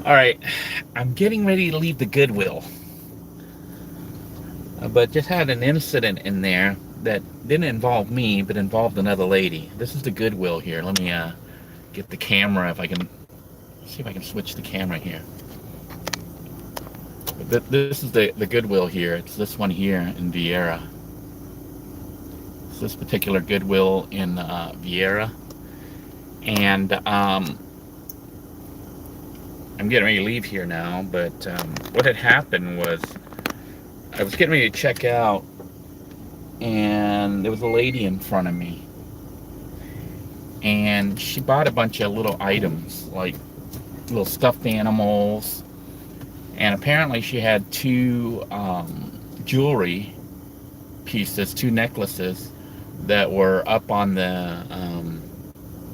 All right, I'm getting ready to leave the Goodwill, but just had an incident in there that didn't involve me, but involved another lady. This is the Goodwill here. Let me get the camera if I can. See if I can switch the camera here. This is the Goodwill here. It's this one here in Vieira. It's this particular Goodwill in Vieira, and I'm getting ready to leave here now. But what had happened was I was getting ready to check out, and there was a lady in front of me, and she bought a bunch of little items like little stuffed animals, and apparently she had two jewelry pieces, two necklaces that were up on the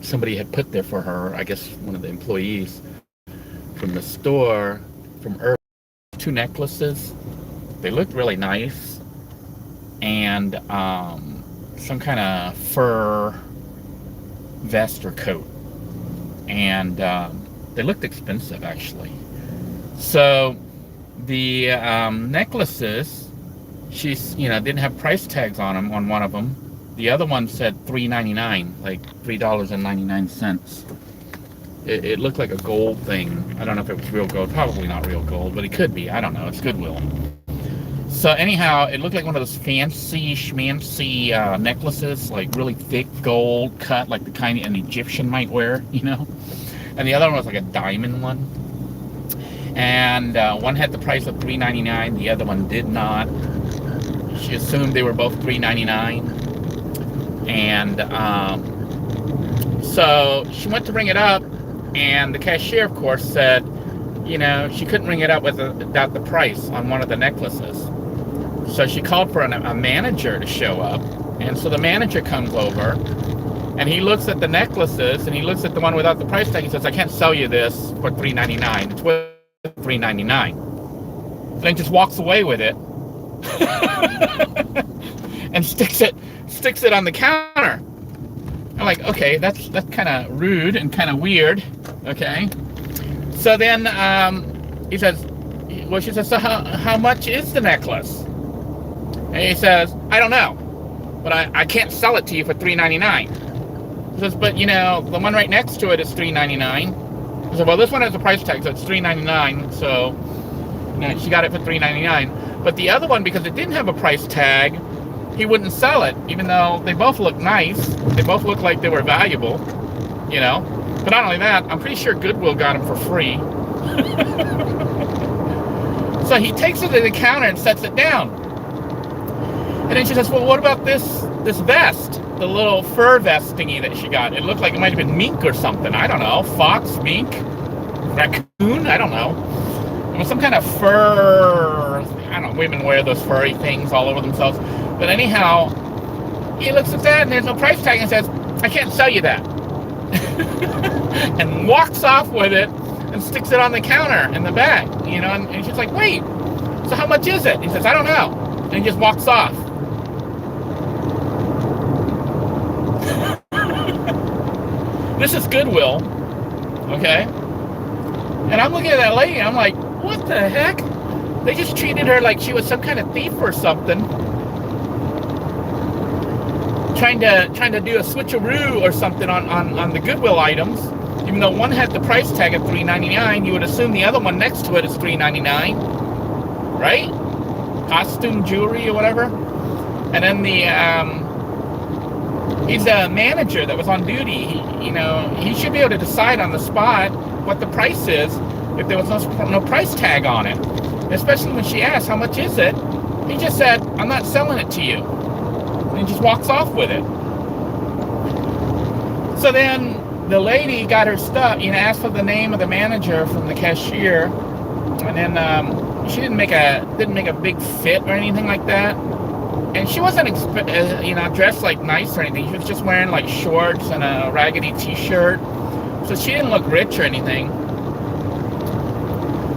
somebody had put there for her. I guess one of the employees from the store from Earth. Two necklaces. They looked really nice, and some kind of fur vest or coat, and they looked expensive actually. So the necklaces, she's didn't have price tags on them. On one of them, the other one said $3.99, like $3.99. It looked like a gold thing. I don't know if it was real gold. Probably not real gold, but it could be. I don't know. It's Goodwill. So anyhow, it looked like one of those fancy schmancy necklaces, like really thick gold cut, like the kind an Egyptian might wear, And the other one was like a diamond one. And one had the price of $3.99. The other one did not. She assumed they were both $3.99. And so she went to ring it up, and the cashier, of course, said, she couldn't ring it up without the price on one of the necklaces. So she called for a manager to show up. And so the manager comes over, and he looks at the necklaces, and he looks at the one without the price tag. He says, "I can't sell you this for $3.99. It's worth $3.99. And then just walks away with it and sticks it on the counter. I'm like, okay, that's kind of rude and kind of weird. Okay. So then she says, so how much is the necklace? And he says, I don't know, but I can't sell it to you for $3.99. He says, but the one right next to it is $3.99. He said, well, this one has a price tag, so it's $3.99. So she got it for $3.99. But the other one, because it didn't have a price tag, he wouldn't sell it, even though they both look nice. They both look like they were valuable, But not only that, I'm pretty sure Goodwill got them for free. So he takes it to the counter and sets it down. And then she says, well, what about this vest? The little fur vest thingy that she got. It looked like it might have been mink or something. I don't know. Fox, mink, raccoon? I don't know. It was some kind of fur. I don't know. Women wear those furry things all over themselves. But anyhow, he looks at that and there's no price tag and says, I can't sell you that. And walks off with it and sticks it on the counter in the back, and she's like, wait, so how much is it? He says, I don't know. And he just walks off. This is Goodwill, okay? And I'm looking at that lady and I'm like, what the heck? They just treated her like she was some kind of thief or something. Trying to do a switcheroo or something on the Goodwill items. Even though one had the price tag of $3.99, you would assume the other one next to it is $3.99, right? Costume jewelry or whatever. And then he's a manager that was on duty. He should be able to decide on the spot what the price is if there was no price tag on it. Especially when she asked, how much is it? He just said, I'm not selling it to you. And he just walks off with it. So then the lady got her stuff, asked for the name of the manager from the cashier, and then she didn't make a big fit or anything like that. And she wasn't, dressed like nice or anything. She was just wearing like shorts and a raggedy t-shirt, so she didn't look rich or anything.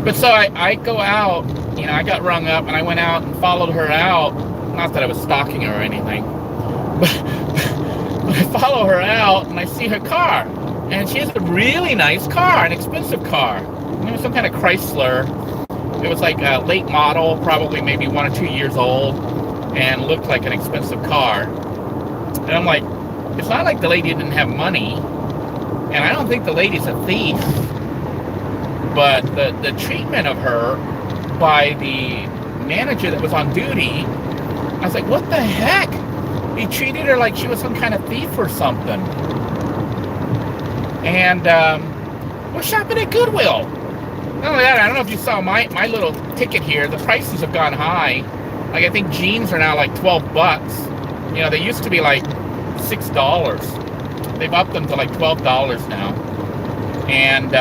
But so I go out, I got rung up and I went out and followed her out. Not that I was stalking her or anything, but I follow her out and I see her car. And she has a really nice car, an expensive car. It was some kind of Chrysler. It was like a late model, probably maybe 1 or 2 years old, and looked like an expensive car. And I'm like, it's not like the lady didn't have money, and I don't think the lady's a thief, but the treatment of her by the manager that was on duty, I was like, what the heck? He treated her like she was some kind of thief or something. And we're shopping at Goodwill. Not only that, I don't know if you saw my little ticket here. The prices have gone high. Like, I think jeans are now like 12 bucks. You know, they used to be like $6. They've upped them to like $12 now. And,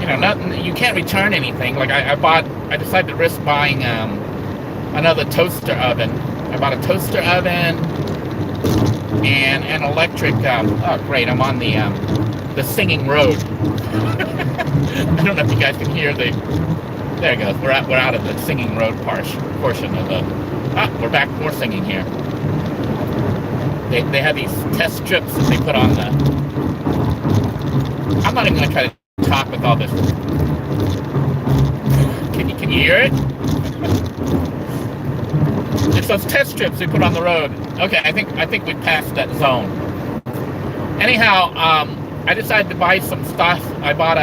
you know, nothing, you can't return anything. Like, I decided to risk buying another toaster oven. I bought a toaster oven and an electric, oh great, I'm on the singing road. I don't know if you guys can hear there it goes, we're out of the singing road portion of the, we're back, more singing here. They have these test strips that they put on the, I'm not even going to try to talk with all this. Can you hear it? It's those test strips they put on the road. Okay, I think we passed that zone. Anyhow, I decided to buy some stuff. I bought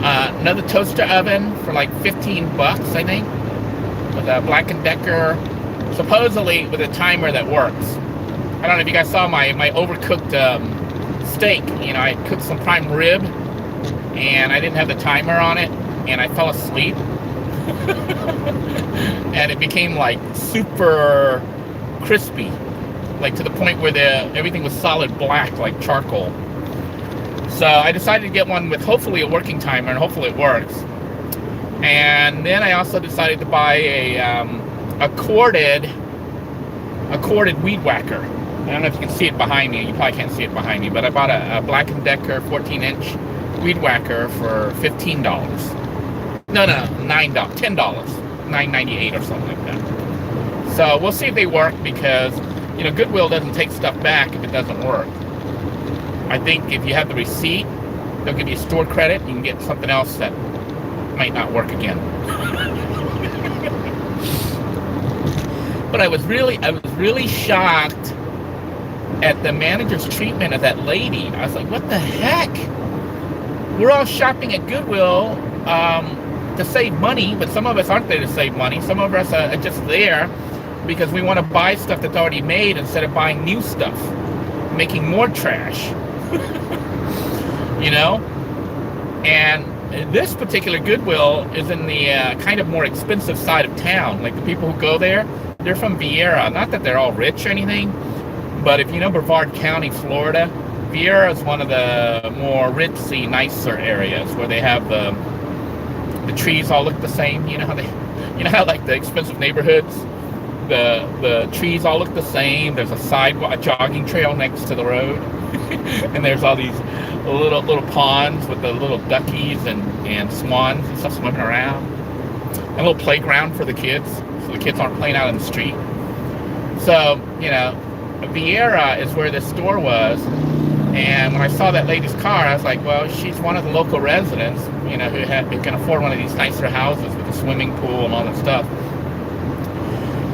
another toaster oven for like 15 bucks, I think, with a Black & Decker, supposedly with a timer that works. I don't know if you guys saw my overcooked steak. You know, I cooked some prime rib, and I didn't have the timer on it, and I fell asleep. And it became like super crispy, like to the point where everything was solid black like charcoal. So I decided to get one with hopefully a working timer, and hopefully it works. And then I also decided to buy a corded weed whacker. I don't know if you can see it behind me. You probably can't see it behind me, but I bought a Black & Decker 14-inch weed whacker for $15. No, $9, $10, $9.98 or something like that. So we'll see if they work, because, you know, Goodwill doesn't take stuff back if it doesn't work. I think if you have the receipt, they'll give you store credit. You can get something else that might not work again. But I was really shocked at the manager's treatment of that lady. I was like, what the heck? We're all shopping at Goodwill to save money, but some of us aren't there to save money. Some of us are just there because we want to buy stuff that's already made instead of buying new stuff, making more trash. You know? And this particular Goodwill is in the kind of more expensive side of town. Like, the people who go there, they're from Vieira. Not that they're all rich or anything, but if you know Brevard County, Florida, Vieira is one of the more ritzy, nicer areas where they have the trees all look the same. You know how like the expensive neighborhoods, the trees all look the same. There's a sidewalk, a jogging trail next to the road, and there's all these little ponds with the little duckies and swans and stuff swimming around. A little playground for the kids, so the kids aren't playing out in the street. So, you know, Vieira is where this store was. And when I saw that lady's car, I was like, well, she's one of the local residents, you know, who can afford one of these nicer houses with a swimming pool and all that stuff.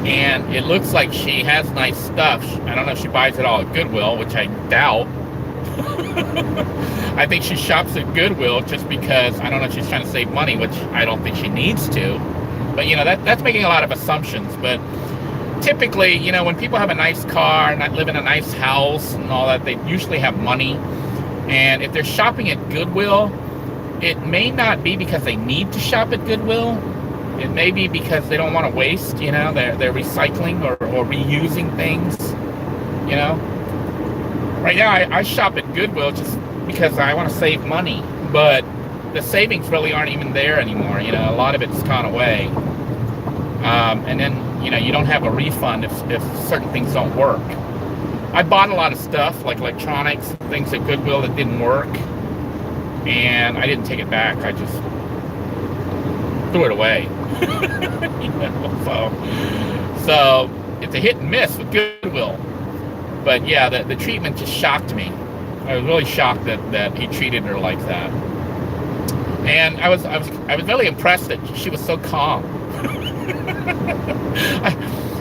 And it looks like she has nice stuff. I don't know if she buys it all at Goodwill, which I doubt. I think she shops at Goodwill just because, I don't know if she's trying to save money, which I don't think she needs to. But, you know, that's making a lot of assumptions. But typically, you know, when people have a nice car and live in a nice house and all that, they usually have money. And if they're shopping at Goodwill, it may not be because they need to shop at Goodwill. It may be because they don't want to waste, you know, they're recycling or reusing things, you know. Right now, I shop at Goodwill just because I want to save money, but the savings really aren't even there anymore. You know, a lot of it's gone away. And then, you know, you don't have a refund if certain things don't work. I bought a lot of stuff, like electronics, things at Goodwill that didn't work, and I didn't take it back. I just threw it away. You know, so it's a hit and miss with Goodwill. But yeah, the treatment just shocked me. I was really shocked that he treated her like that. And I was really impressed that she was so calm.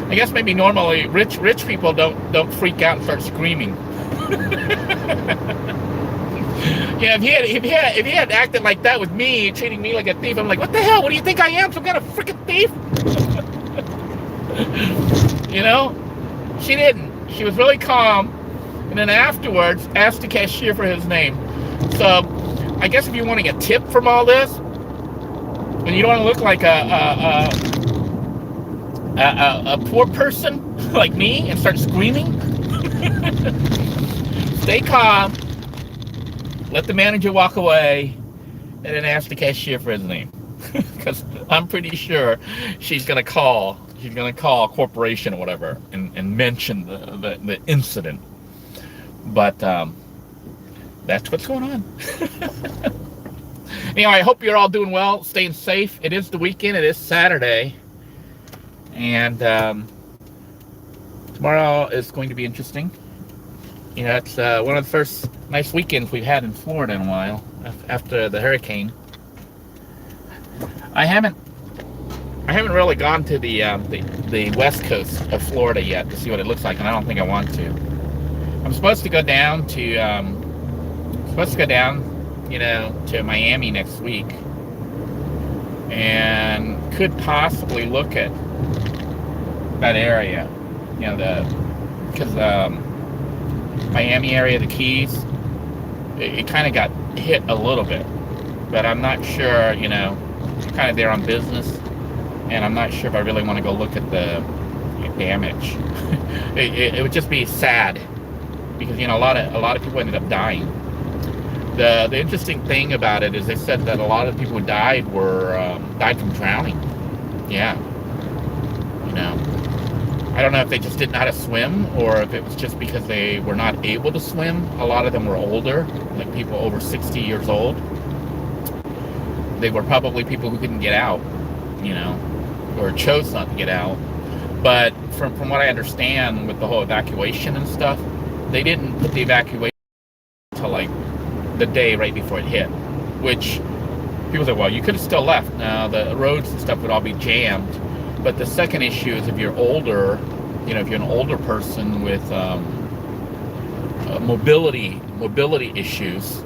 I guess maybe normally rich people don't freak out and start screaming. Yeah, if he had acted like that with me, treating me like a thief, I'm like, what the hell? What do you think I am? Some kind of freaking thief? You know? She didn't. She was really calm, and then afterwards asked the cashier for his name. So I guess if you're wanting a tip from all this, and you don't want to look like a poor person like me and start screaming, stay calm, let the manager walk away, and then ask the cashier for his name. Because I'm pretty sure she's gonna call a corporation or whatever and mention the incident. But that's what's going on. Anyway, I hope you're all doing well, staying safe. It is the weekend. It is Saturday. And tomorrow is going to be interesting. You know, it's one of the first nice weekends we've had in Florida in a while after the hurricane. I haven't really gone to the west coast of Florida yet to see what it looks like, and I don't think I want to. I'm supposed to go down to you know, to Miami next week, and could possibly look at that area. You know, because Miami area, the Keys, it kind of got hit a little bit, but I'm not sure. You know, I'm kind of there on business, and I'm not sure if I really want to go look at the damage. It would just be sad, because you know a lot of people ended up dying. The interesting thing about it is they said that a lot of people who died died from drowning. Yeah, you know, I don't know if they just didn't know how to swim, or if it was just because they were not able to swim. A lot of them were older, like people over 60 years old. They were probably people who couldn't get out, you know, or chose not to get out. But from what I understand with the whole evacuation and stuff, they didn't put the evacuation until like the day right before it hit, which people say, well, you could have still left. Now the roads and stuff would all be jammed. But the second issue is if you're older, you know, if you're an older person with mobility issues,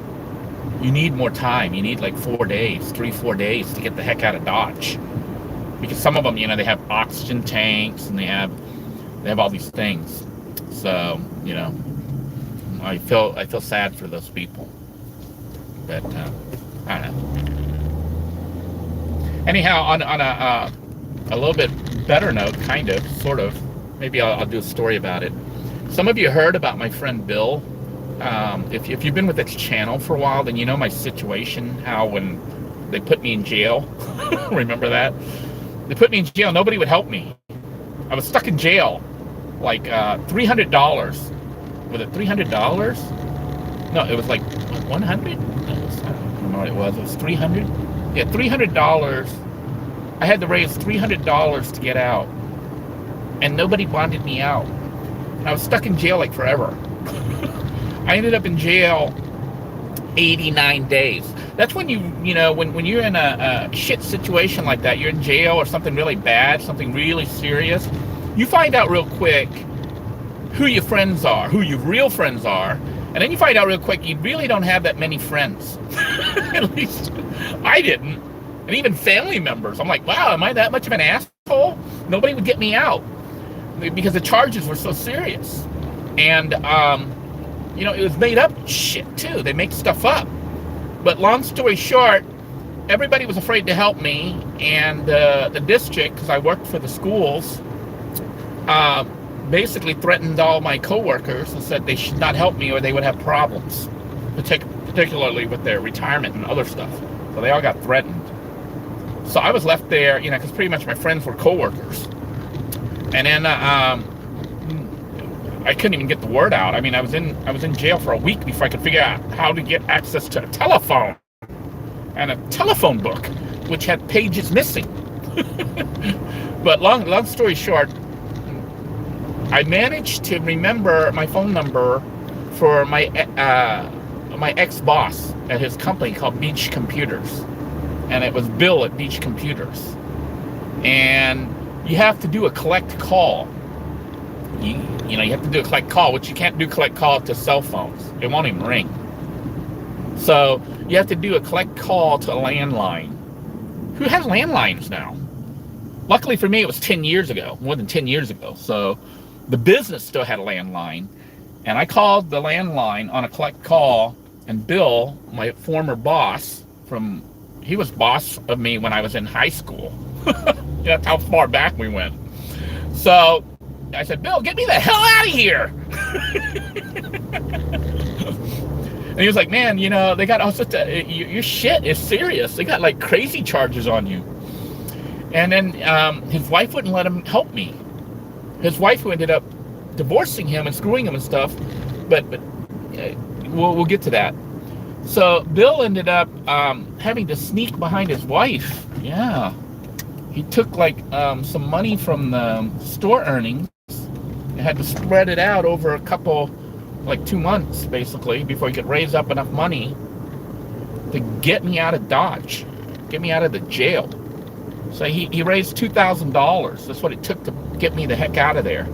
you need more time. You need like 4 days, 3-4 days to get the heck out of Dodge, because some of them, you know, they have oxygen tanks and they have all these things. So, you know, I feel sad for those people. But I don't know. Anyhow, on a little bit better note, kind of, sort of, maybe I'll do a story about it. Some of you heard about my friend Bill. If you've been with this channel for a while, then you know my situation, how when they put me in jail, remember that? They put me in jail, nobody would help me. I was stuck in jail, like $300. Was it $300? No, it was like 100? No, I don't know what it was. It was 300? Yeah, $300. I had to raise $300 to get out, and nobody bonded me out. I was stuck in jail like forever. I ended up in jail 89 days. That's when you know, when you're in a shit situation like that, you're in jail or something really bad, something really serious, you find out real quick who your friends are, who your real friends are, and then you find out real quick you really don't have that many friends. At least I didn't. And even family members. I'm like, wow, am I that much of an asshole? Nobody would get me out because the charges were so serious. And, you know, it was made up shit too. They make stuff up. But long story short, everybody was afraid to help me. And the district, because I worked for the schools, basically threatened all my coworkers and said they should not help me or they would have problems, particularly with their retirement and other stuff. So they all got threatened. So I was left there, you know, because pretty much my friends were coworkers. And then I couldn't even get the word out. I mean, I was in jail for a week before I could figure out how to get access to a telephone and a telephone book, which had pages missing. But long story short, I managed to remember my phone number for my ex-boss at his company called Beach Computers, and it was Bill at Beach Computers. And you have to do a collect call. You have to do a collect call, which you can't do collect call to cell phones. It won't even ring. So you have to do a collect call to a landline. Who has landlines now? Luckily for me, it was 10 years ago, more than 10 years ago. So the business still had a landline. And I called the landline on a collect call, and Bill, my former boss, he was boss of me when I was in high school. That's how far back we went. So I said, Bill, get me the hell out of here. And he was like, man, they got all sorts of, your shit is serious. They got like crazy charges on you. And then his wife wouldn't let him help me. His wife, who ended up divorcing him and screwing him and stuff, but we'll get to that. So Bill ended up having to sneak behind his wife. Yeah. He took like some money from the store earnings and had to spread it out over a couple, like 2 months basically, before he could raise up enough money to get me out of Dodge, get me out of the jail. So he raised $2,000. That's what it took to get me the heck out of there.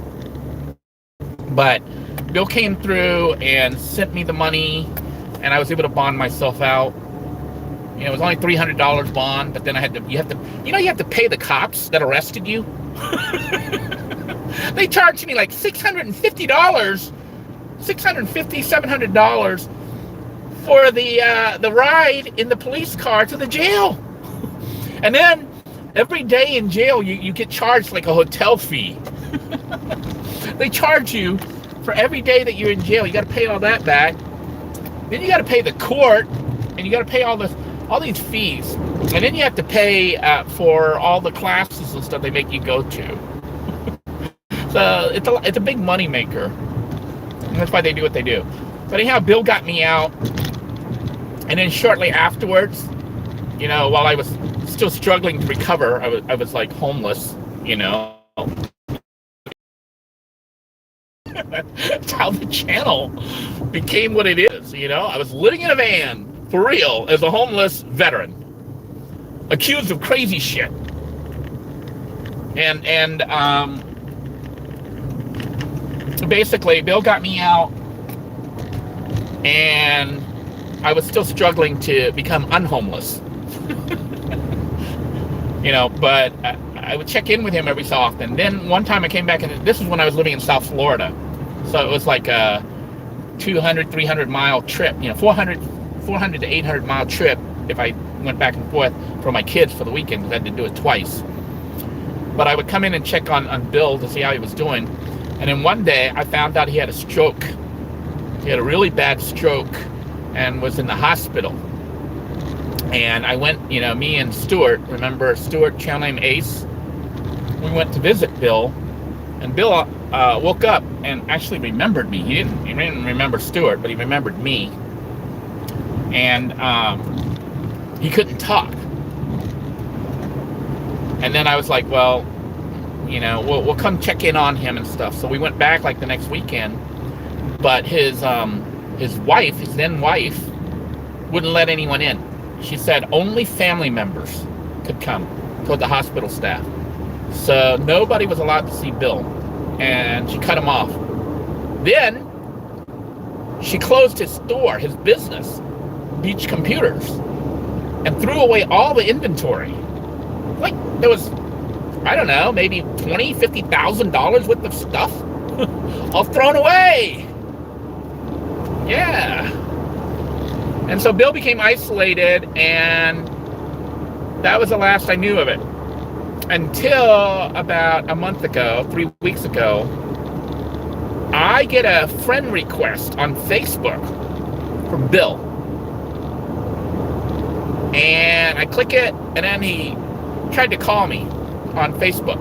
But Bill came through and sent me the money, and I was able to bond myself out. It was only $300 bond, but then you have to pay the cops that arrested you. They charged me like $650, $700 for the ride in the police car to the jail. And then every day in jail, you get charged like a hotel fee. They charge you for every day that you're in jail. You got to pay all that back. Then you got to pay the court, and you got to pay all these fees. And then you have to pay for all the classes and stuff they make you go to. So it's a big money maker. And that's why they do what they do. But anyhow, Bill got me out. And then shortly afterwards, while I was still struggling to recover, I was like homeless, That's how the channel became what it is, I was living in a van, for real, as a homeless veteran, accused of crazy shit. And basically, Bill got me out, and I was still struggling to become unhomeless. But I would check in with him every so often. Then one time I came back, and this is when I was living in South Florida. So it was like a 200, 300 mile trip, 400 to 800 mile trip if I went back and forth for my kids for the weekend, because I had to do it twice. But I would come in and check on Bill to see how he was doing. And then one day I found out he had a stroke. He had a really bad stroke and was in the hospital. And I went, me and Stuart, remember Stuart, channel name Ace? We went to visit Bill, and Bill woke up and actually remembered me. He didn't remember Stuart, but he remembered me. And he couldn't talk. And then I was like, well, we'll come check in on him and stuff. So we went back like the next weekend, but his wife, his then wife, wouldn't let anyone in. She said only family members could come, told the hospital staff. So nobody was allowed to see Bill, and she cut him off. Then she closed his store, his business, Beach Computers, and threw away all the inventory. Like there was, I don't know, maybe $20,000, $50,000 worth of stuff all thrown away. Yeah. And so Bill became isolated, and that was the last I knew of it. Until about a month ago, 3 weeks ago, I get a friend request on Facebook from Bill. And I click it, and then he tried to call me on Facebook,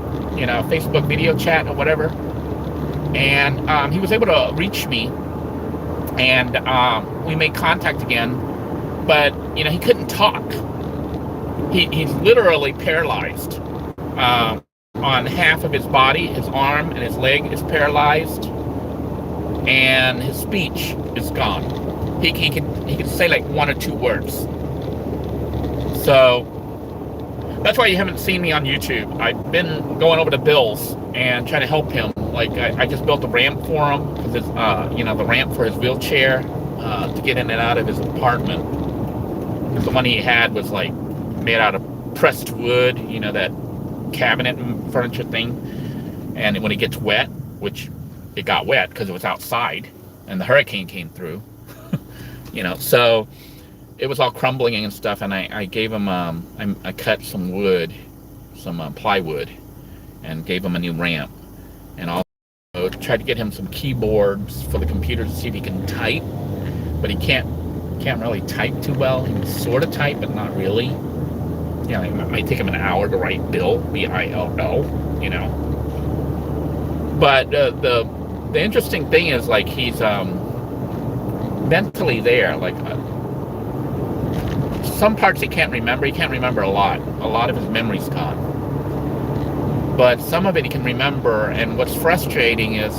Facebook video chat or whatever. And he was able to reach me, and we made contact again, but he couldn't talk. He's literally paralyzed on half of his body. His arm and his leg is paralyzed, and his speech is gone. He can say like 1 or 2 words. So that's why you haven't seen me on YouTube. I've been going over to Bill's and trying to help him. Like I just built a ramp for him because it's the ramp for his wheelchair to get in and out of his apartment. Because the one he had was like made out of pressed wood, that cabinet and furniture thing. And when it gets wet, which it got wet because it was outside and the hurricane came through, so it was all crumbling and stuff. And I gave him, I cut some wood, some plywood, and gave him a new ramp. And also tried to get him some keyboards for the computer to see if he can type, but he can't really type too well. He can sort of type, but not really. It might take him an hour to write Bill, B-I-L-L, But the interesting thing is, like, he's mentally there. Like, some parts he can't remember. He can't remember a lot. A lot of his memory's gone. But some of it he can remember, and what's frustrating is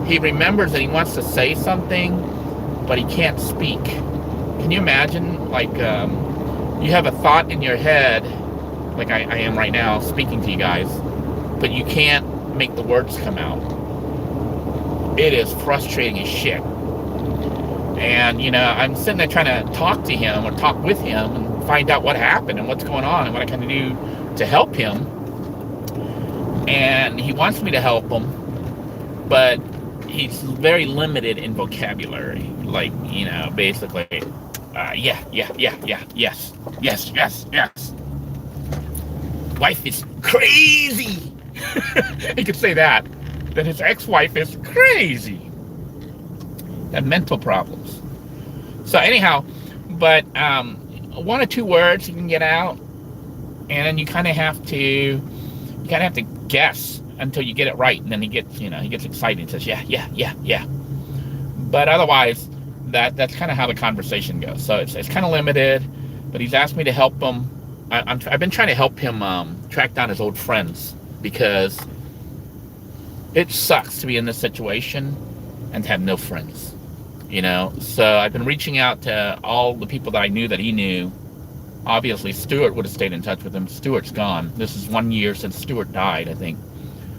he remembers that he wants to say something, but he can't speak. Can you imagine, like, you have a thought in your head, like I am right now speaking to you guys, but you can't make the words come out. It is frustrating as shit. And, I'm sitting there trying to talk to him or talk with him and find out what happened and what's going on and what I can do to help him. And he wants me to help him, but he's very limited in vocabulary. Like, basically, yes. Wife is crazy. He could say that. That his ex-wife is crazy. Had mental problems. So anyhow, but 1 or 2 words you can get out, and then you kind of have to guess until you get it right, and then he gets excited and says yeah. But otherwise, that's kind of how the conversation goes. So it's kind of limited, but he's asked me to help him. I've been trying to help him track down his old friends, because it sucks to be in this situation and have no friends. So I've been reaching out to all the people that I knew that he knew. Obviously, Stuart would have stayed in touch with him. Stuart's gone. This is 1 year since Stuart died, I think.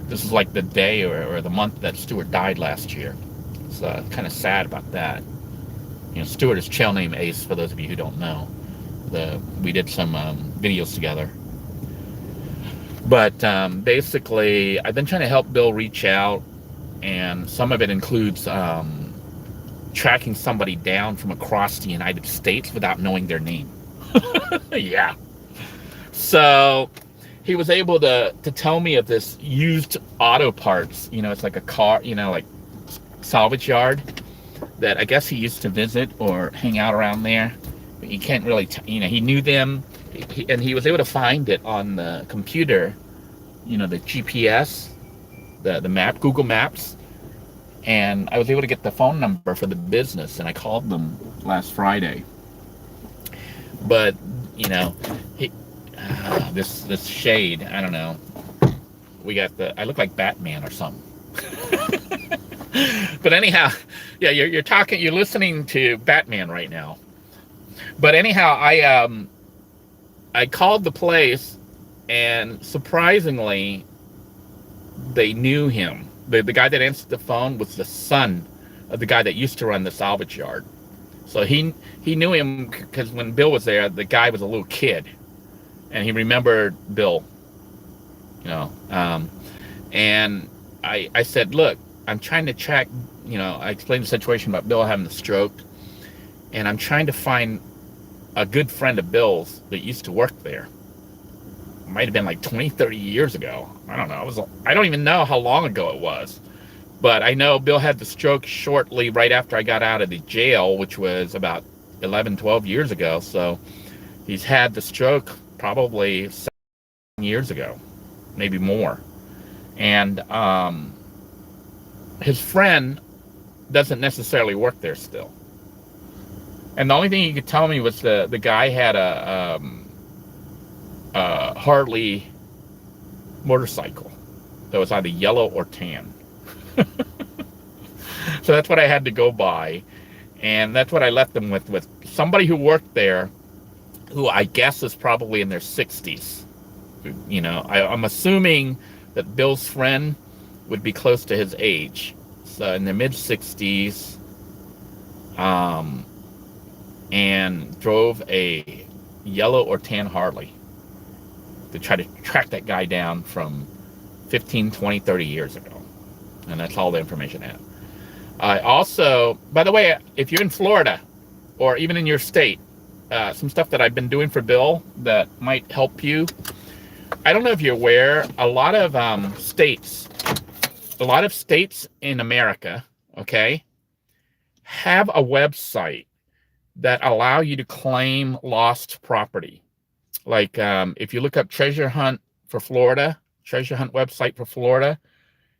This is like the day or the month that Stuart died last year. So kind of sad about that. Stuart is Chell Name Ace, for those of you who don't know. We did some videos together. But basically, I've been trying to help Bill reach out, and some of it includes tracking somebody down from across the United States without knowing their name. Yeah. So he was able to tell me of this used auto parts. It's like a car, like salvage yard that I guess he used to visit or hang out around there. But you can't really, he knew them, and he was able to find it on the computer, the GPS, the map, Google Maps. And I was able to get the phone number for the business, and I called them last Friday. But, this shade, I don't know. I look like Batman or something. But anyhow, yeah, you're listening to Batman right now. But anyhow, I called the place, and surprisingly, they knew him. The guy that answered the phone was the son of the guy that used to run the salvage yard. So he knew him because when Bill was there, the guy was a little kid, and he remembered Bill. And I said, look, I'm trying to track. I explained the situation about Bill having the stroke, and I'm trying to find a good friend of Bill's that used to work there. It might have been like 20, 30 years ago. I don't know. I don't even know how long ago it was. But I know Bill had the stroke shortly right after I got out of the jail, which was about 11, 12 years ago. So he's had the stroke probably 7 years ago, maybe more. And his friend doesn't necessarily work there still. And the only thing he could tell me was the guy had a Harley motorcycle that was either yellow or tan. So that's what I had to go by. And that's what I left them with somebody who worked there, who I guess is probably in their 60s. I'm assuming that Bill's friend would be close to his age. So in their mid 60s, um, and drove a yellow or tan Harley to try to track that guy down from 15, 20, 30 years ago. And that's all the information I have. I also, by the way, if you're in Florida or even in your state, some stuff that I've been doing for Bill that might help you. I don't know if you're aware, a lot of states in America, okay, have a website that allow you to claim lost property. Like if you look up treasure hunt for Florida, treasure hunt website for Florida,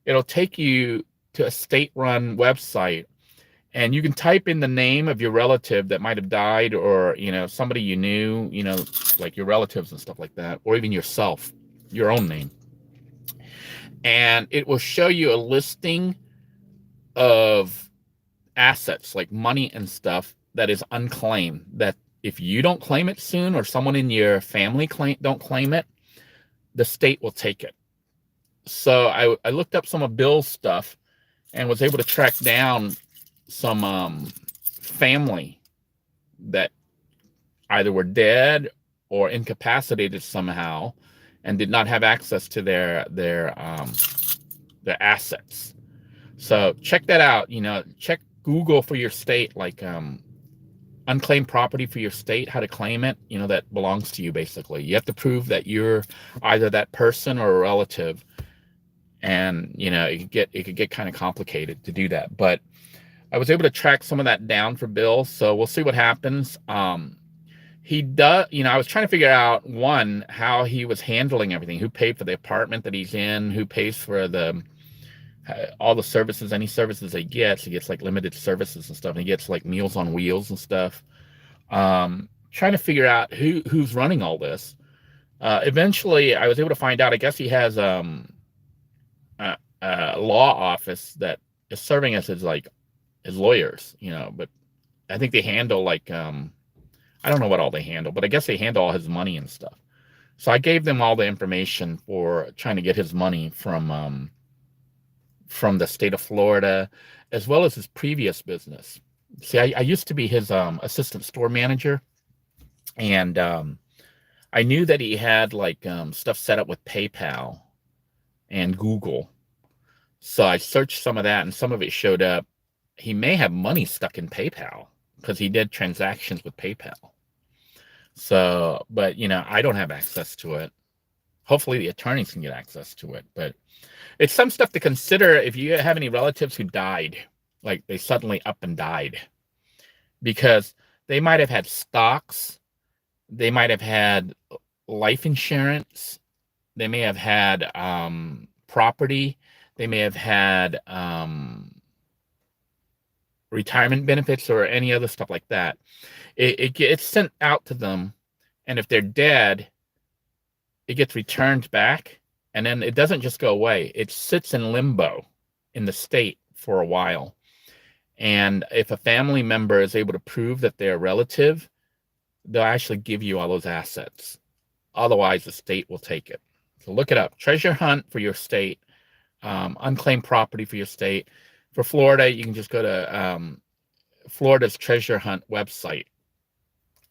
it'll take you to a state-run website, and you can type in the name of your relative that might have died, or somebody you knew, like your relatives and stuff like that, or even yourself, your own name, and it will show you a listing of assets like money and stuff that is unclaimed, that if you don't claim it soon, or someone in your family don't claim it, the state will take it. So I looked up some of Bill's stuff and was able to track down some family that either were dead or incapacitated somehow and did not have access to their assets. So check that out. Check Google for your state, like unclaimed property for your state, how to claim it, that belongs to you. Basically, you have to prove that you're either that person or a relative, and it could get kind of complicated to do that. But I was able to track some of that down for Bill, so we'll see what happens. He does, I was trying to figure out, one, how he was handling everything, who paid for the apartment that he's in, who pays for all the services, any services he gets like limited services and stuff, and he gets like Meals on Wheels and stuff. Trying to figure out who's running all this. Eventually I was able to find out, I guess he has a law office that is serving as his lawyers, but I think they handle I don't know what all they handle, but I guess they handle all his money and stuff. So I gave them all the information for trying to get his money from the state of Florida, as well as his previous business. See, I used to be his assistant store manager, and I knew that he had stuff set up with PayPal and Google. So I searched some of that, and some of it showed up. He may have money stuck in PayPal because he did transactions with PayPal. So, but I don't have access to it. Hopefully the attorneys can get access to it, but it's some stuff to consider if you have any relatives who died, like they suddenly up and died, because they might have had stocks, they might have had life insurance, they may have had property, they may have had retirement benefits or any other stuff like that. It gets sent out to them, and if they're dead, it gets returned back, and then it doesn't just go away. It sits in limbo in the state for a while. And if a family member is able to prove that they're a relative, they'll actually give you all those assets. Otherwise, the state will take it. So look it up. Treasure hunt for your state, unclaimed property for your state. For Florida, you can just go to Florida's treasure hunt website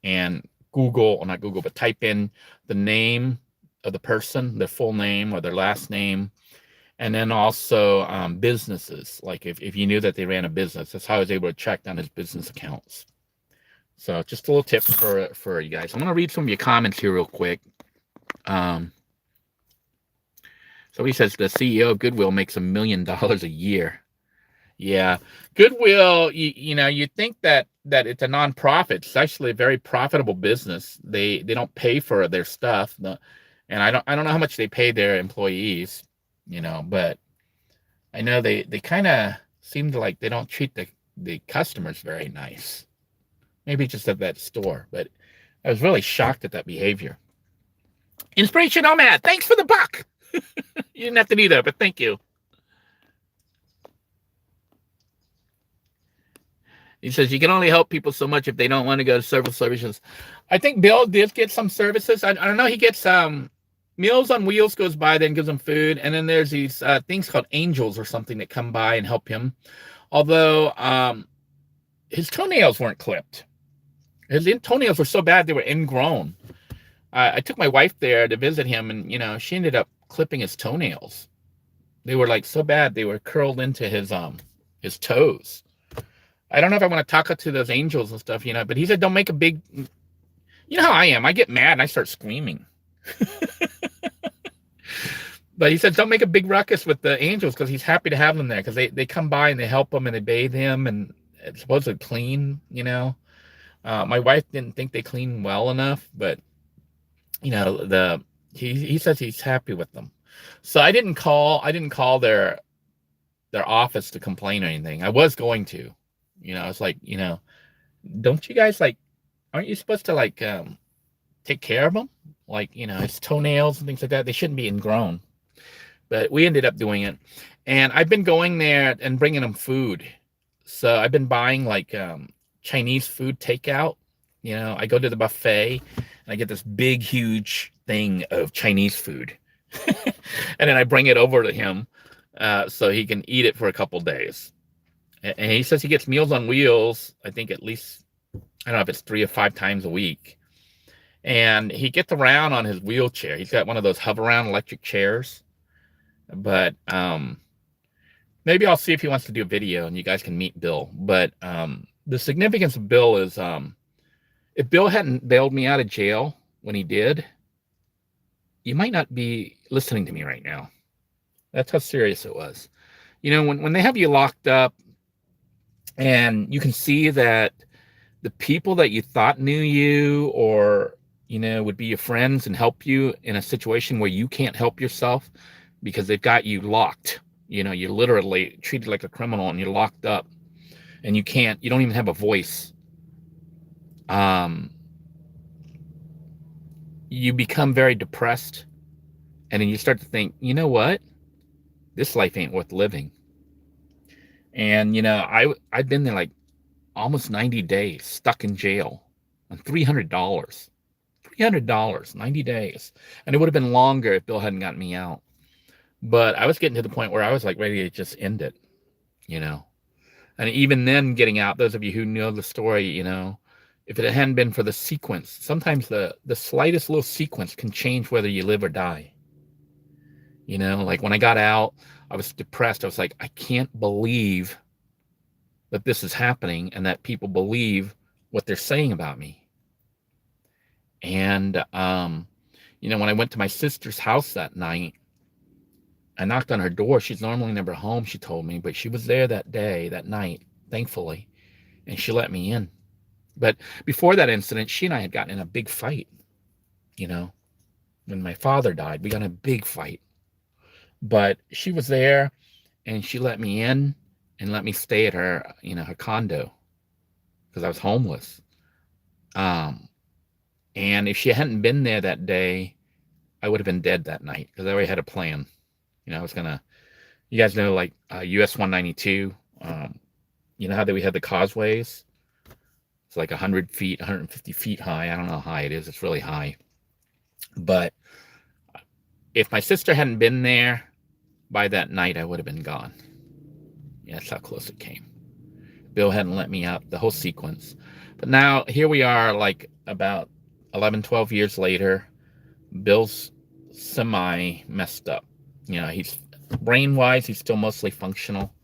and Google, or not Google, but type in the name of the person, their full name or their last name, and then also businesses. Like if you knew that they ran a business, that's how I was able to track down his business accounts. So just a little tip for you guys. I'm going to read some of your comments here real quick. Somebody says the CEO of Goodwill makes $1 million a year. Yeah, Goodwill, you think that it's a nonprofit. It's actually a very profitable business. They don't pay for their stuff, and I don't know how much they pay their employees, but I know they kind of seem to they don't treat the customers very nice. Maybe just at that store, but I was really shocked at that behavior. Inspiration Nomad, thanks for the buck. You didn't have to do that, but thank you. He says you can only help people so much if they don't want to go to several services. I think Bill did get some services. I don't know. He gets Meals on Wheels goes by, then gives him food, and then there's these things called angels or something that come by and help him. Although his toenails weren't clipped. His toenails were so bad they were ingrown. I took my wife there to visit him, and she ended up clipping his toenails. They were like so bad they were curled into his toes. I don't know if I want to talk to those angels and stuff, but he said don't make a big. You know how I am. I get mad and I start screaming. But he said don't make a big ruckus with the angels because he's happy to have them there because they come by and they help him and they bathe him and it's supposedly clean. My wife didn't think they clean well enough, but he says he's happy with them. So I didn't call their office to complain or anything. I was going to. It's like, don't you guys aren't you supposed to take care of them? His toenails and things like that, they shouldn't be ingrown. But we ended up doing it. And I've been going there and bringing them food. So I've been buying Chinese food takeout. I go to the buffet and I get this big, huge thing of Chinese food. And then I bring it over to him so he can eat it for a couple days. And he says he gets Meals on Wheels, I think at least, I don't know if it's 3 or 5 times a week. And he gets around on his wheelchair. He's got one of those hover around electric chairs. But maybe I'll see if he wants to do a video and you guys can meet Bill. But the significance of Bill is if Bill hadn't bailed me out of jail when he did, you might not be listening to me right now. That's how serious it was. When they have you locked up and you can see that the people that you thought knew you or, would be your friends and help you in a situation where you can't help yourself because they've got you locked, you're literally treated like a criminal and you're locked up and you don't even have a voice. You become very depressed and then you start to think, you know what? This life ain't worth living. And, I've been there almost 90 days stuck in jail on $300, 90 days. And it would have been longer if Bill hadn't gotten me out. But I was getting to the point where I was ready to just end it, And even then getting out, those of you who know the story, if it hadn't been for the sequence, sometimes the slightest little sequence can change whether you live or die. When I got out, I was depressed. I was like, I can't believe that this is happening and that people believe what they're saying about me. And, when I went to my sister's house that night, I knocked on her door. She's normally never home, she told me, but she was there that night, thankfully, and she let me in. But before that incident, she and I had gotten in a big fight. When my father died, we got in a big fight. But she was there and she let me in and let me stay at her, her condo because I was homeless. And if she hadn't been there that day, I would have been dead that night because I already had a plan. I was going to, you guys know, US 192, you know how we had the causeways? It's 100 feet, 150 feet high. I don't know how high it is. It's really high. But if my sister hadn't been there by that night, I would have been gone. Yeah, that's how close it came. Bill hadn't let me out, the whole sequence. But now here we are, about 11, 12 years later. Bill's semi messed up. He's brain-wise, he's still mostly functional,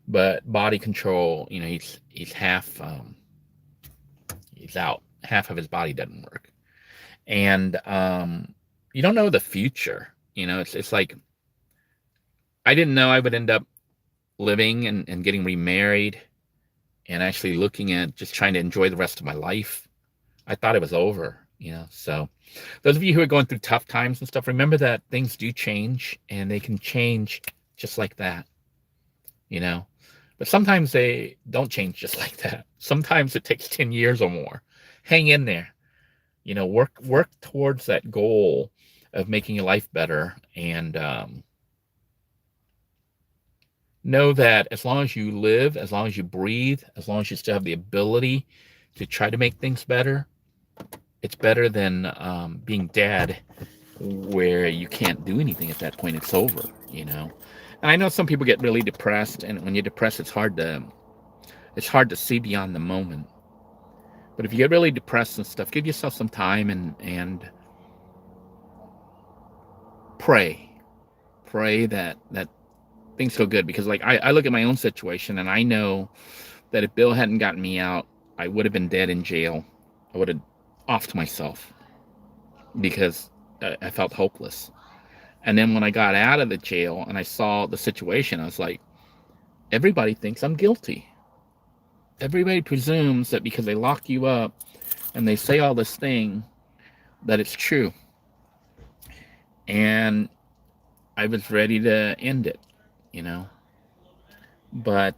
but body control, he's half, he's out. Half of his body doesn't work. And you don't know the future. It's like, I didn't know I would end up living and getting remarried and actually looking at just trying to enjoy the rest of my life. I thought it was over, so those of you who are going through tough times and stuff, remember that things do change and they can change just like that, but sometimes they don't change just like that. Sometimes it takes 10 years or more. Hang in there, work towards that goal of making your life better and know that as long as you live, as long as you breathe, as long as you still have the ability to try to make things better, it's better than being dead where you can't do anything at that point. It's over, you know. And I know some people get really depressed, and when you're depressed, it's hard to see beyond the moment. But if you get really depressed and stuff, give yourself some time and pray. Pray that things go good, because like I look at my own situation, and I know that if Bill hadn't gotten me out, I would have been dead in jail. I would have offed myself because I felt hopeless. And then when I got out of the jail and I saw the situation, I was like, everybody thinks I'm guilty. Everybody presumes that because they lock you up and they say all this thing, that it's true. And I was ready to end it, you know. But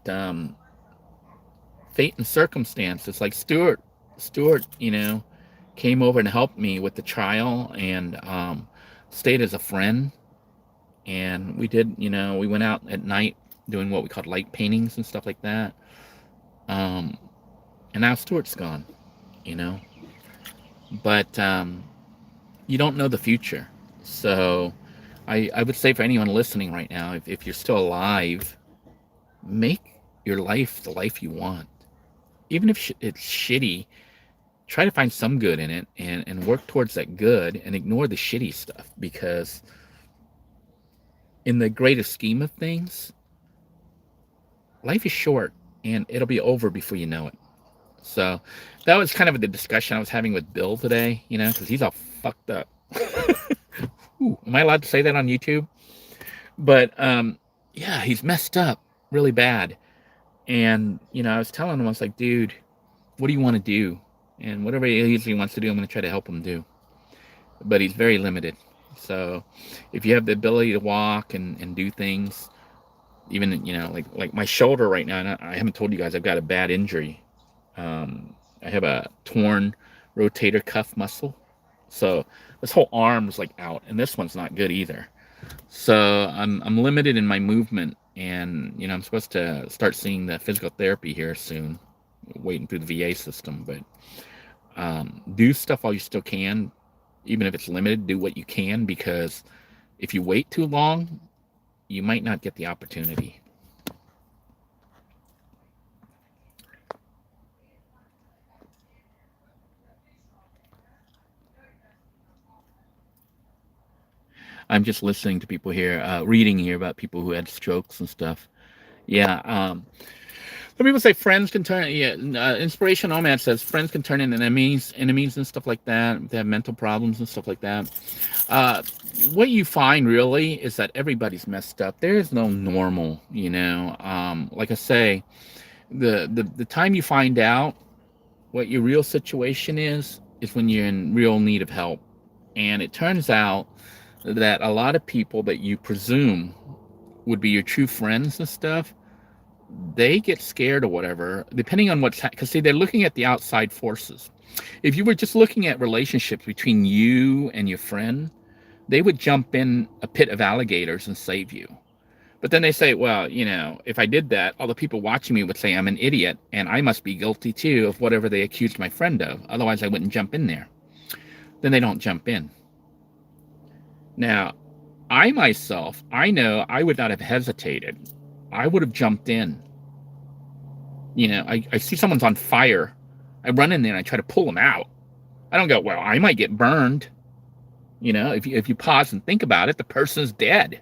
fate and circumstances, like Stuart, you know, came over and helped me with the trial, and stayed as a friend. And we did, you know, we went out at night doing what we called light paintings and stuff like that. And now Stuart's gone, you know. But you don't know the future. So I would say for anyone listening right now, if you're still alive, make your life the life you want. Even if it's shitty, try to find some good in it, and work towards that good, and ignore the shitty stuff, because in the greater scheme of things, life is short and it'll be over before you know it. So that was kind of the discussion I was having with Bill today, you know, because he's all fucked up. Ooh, am I allowed to say that on YouTube? But yeah, he's messed up really bad. And, you know, I was telling him, I was like, dude, what do you want to do? And whatever he wants to do, I'm going to try to help him do. But he's very limited. So if you have the ability to walk and do things, even, you know, like my shoulder right now, and I haven't told you guys, I've got a bad injury. I have a torn rotator cuff muscle. So this whole arm's like out, and this one's not good either. So I'm limited in my movement, and, you know, I'm supposed to start seeing the physical therapy here soon, waiting through the VA system. But do stuff while you still can, even if it's limited. Do what you can, because if you wait too long, you might not get the opportunity. I'm just listening to people here, reading here about people who had strokes and stuff. Yeah. Some people say friends can turn. Yeah. Inspiration Nomad says friends can turn into enemies and stuff like that. They have mental problems and stuff like that. What you find really is that everybody's messed up. There is no normal, you know. Like I say, the time you find out what your real situation is when you're in real need of help. And it turns out that a lot of people that you presume would be your true friends and stuff, they get scared or whatever, depending on what's because see, they're looking at the outside forces. If you were just looking at relationships between you and your friend, they would jump in a pit of alligators and save you. But then they say, well, you know, if I did that, all the people watching me would say I'm an idiot, and I must be guilty too of whatever they accused my friend of. Otherwise, I wouldn't jump in there. Then they don't jump in. Now, I myself, I know I would not have hesitated. I would have jumped in. You know, I see someone's on fire. I run in there and I try to pull them out. I don't go, well, I might get burned. You know, if you pause and think about it, the person's dead.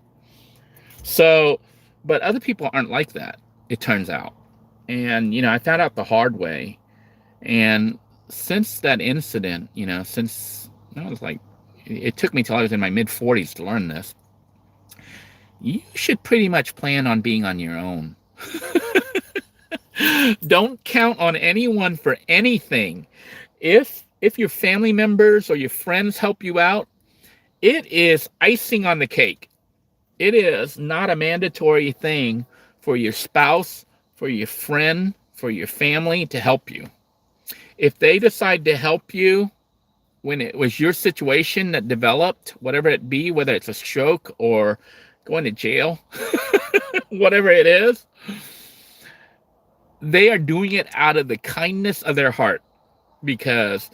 So, but other people aren't like that, it turns out. And, you know, I found out the hard way. And since that incident, you know, I was like, it took me till I was in my mid-40s to learn this. You should pretty much plan on being on your own. Don't count on anyone for anything. If your family members or your friends help you out, it is icing on the cake. It is not a mandatory thing for your spouse, for your friend, for your family to help you. If they decide to help you when it was your situation that developed, whatever it be, whether it's a stroke or going to jail, whatever it is, they are doing it out of the kindness of their heart, because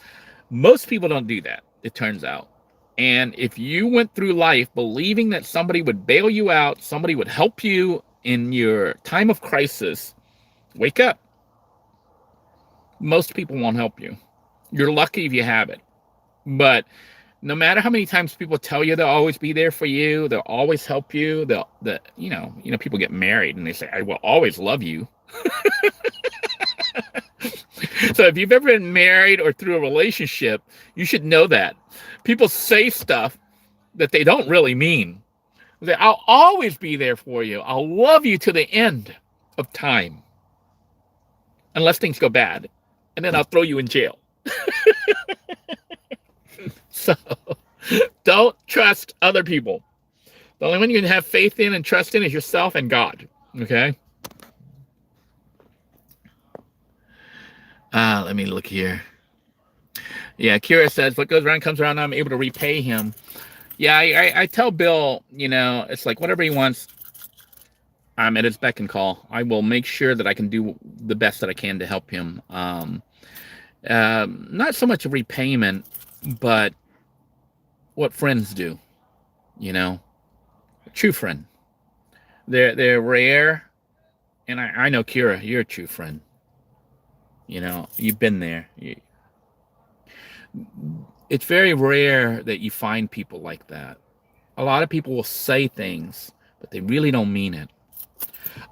most people don't do that, it turns out. And if you went through life believing that somebody would bail you out, somebody would help you in your time of crisis, wake up. Most people won't help you. You're lucky if you have it. But no matter how many times people tell you they'll always be there for you, they'll always help you, people get married and they say, I will always love you. So if you've ever been married or through a relationship, you should know that. People say stuff that they don't really mean. They say, I'll always be there for you. I'll love you to the end of time. Unless things go bad. And then I'll throw you in jail. So don't trust other people. The only one you can have faith in and trust in is yourself and God. Okay? Let me look here. Yeah, Kira says, what goes around comes around. I'm able to repay him. Yeah, I tell Bill, it's like whatever he wants, I'm at his beck and call. I will make sure that I can do the best that I can to help him. Not so much a repayment, but what friends do, a true friend. They're rare, and I know, Kira, you're a true friend. You've been there. It's very rare that you find people like that. A lot of people will say things, but they really don't mean it.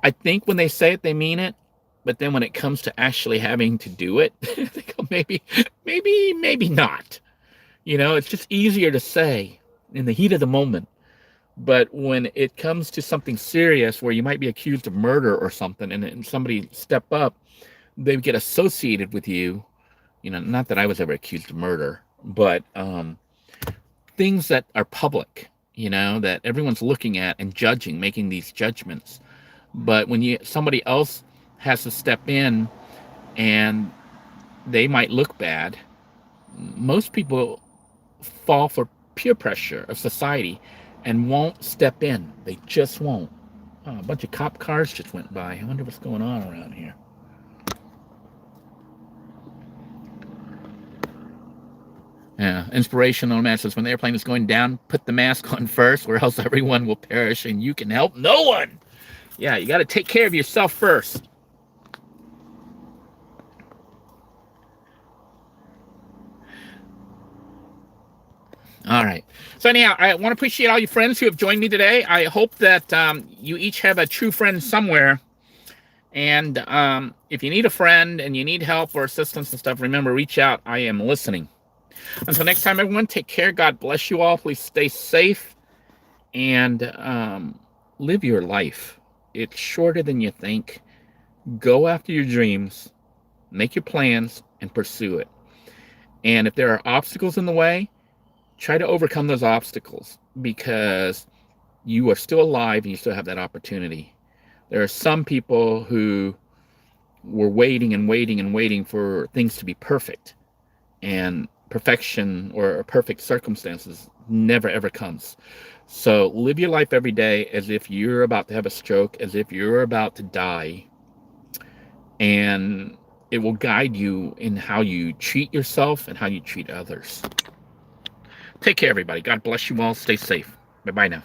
I think when they say it, they mean it, but then when it comes to actually having to do it, they go, maybe not. It's just easier to say in the heat of the moment. But when it comes to something serious where you might be accused of murder or something, and somebody step up, they get associated with you. Not that I was ever accused of murder, but things that are public, that everyone's looking at and judging, making these judgments. But when somebody else has to step in and they might look bad, most people fall for peer pressure of society and won't step in. They just won't. Oh, a bunch of cop cars just went by. I wonder what's going on around here. Yeah, inspirational man says, when the airplane is going down, put the mask on first, or else everyone will perish and you can help no one. Yeah, you got to take care of yourself first. All right. So anyhow, I want to appreciate all you friends who have joined me today. I hope that you each have a true friend somewhere. And if you need a friend and you need help or assistance and stuff, remember, reach out. I am listening. Until next time, everyone, take care. God bless you all. Please stay safe and live your life. It's shorter than you think. Go after your dreams, make your plans, and pursue it. And if there are obstacles in the way, try to overcome those obstacles, because you are still alive and you still have that opportunity. There are some people who were waiting and waiting and waiting for things to be perfect, and perfection or perfect circumstances never ever comes. So live your life every day as if you're about to have a stroke, as if you're about to die, and it will guide you in how you treat yourself and how you treat others. Take care, everybody. God bless you all. Stay safe. Bye-bye now.